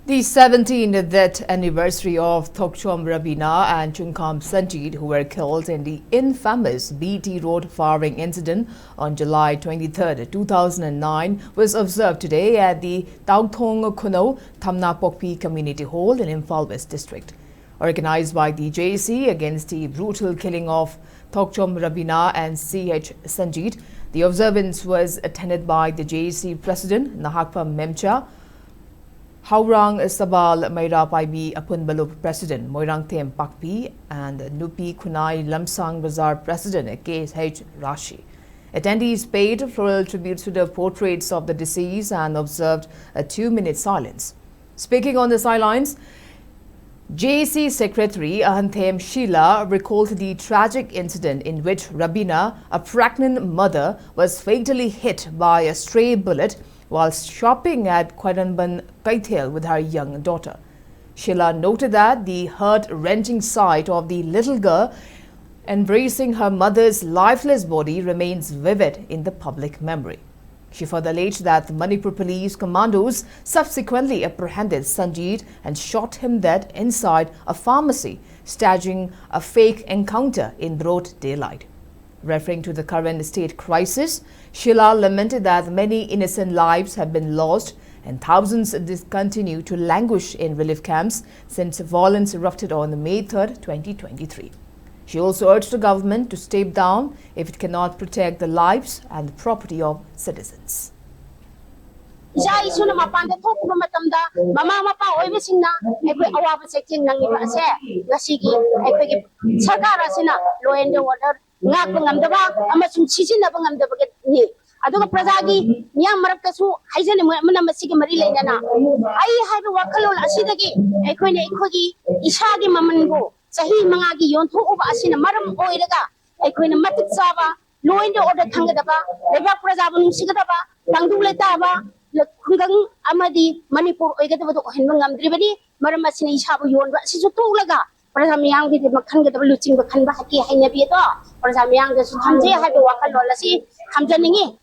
The 17th death anniversary of Thokchom Rabina and Chungkham Sanjit, who were killed in the infamous BT Road firing incident on July 23, 2009, was observed today at the Taukthong Kuno Thamna Pokpi Community Hall in Imphal West District. Organized by the JC against the brutal killing of Thokchom Rabina and CH Sanjit, the observance was attended by the JC President Nahakpa Memcha, Haurang Sabal Maira Paibi Apunbalup President Moirang Them Pakpi and Nupi Kunai Lamsang Bazaar President KH Rashi. Attendees paid floral tributes to the portraits of the deceased and observed a 2-minute silence. Speaking on the sidelines, JC Secretary Ahanthem Sheila recalled the tragic incident in which Rabina, a pregnant mother, was fatally hit by a stray bullet while shopping at Kwaranban Kaithel with her young daughter. Sheila noted that the heart-wrenching sight of the little girl embracing her mother's lifeless body remains vivid in the public memory. She further alleged that the Manipur police commandos subsequently apprehended Sanjit and shot him dead inside a pharmacy, staging a fake encounter in broad daylight. Referring to the current state crisis, Sheila lamented that many innocent lives have been lost and thousands continue to languish in relief camps since violence erupted on May 3, 2023. She also urged the government to step down if it cannot protect the lives and the property of citizens. Aduga prajagi miyam maraktasu haijane mana masigi mari leinana ai haiba wakalol asidagi ekhoine ekhogi isagi mamanbu sahi mangagi yontho uba asina maram oiraga ekhoine matik saba loinde order thangadaba leba prajabu nungsigadaba tangdule taba khungang amadi manipur oigadaba do henba ngamdribani maram asina isabu yonba sisu tulaga Prajamiyang di makhan gadaba luching bakhan ba haki hainabi to Prajamiyang da su thamje haiba wakalol asi thamjaningi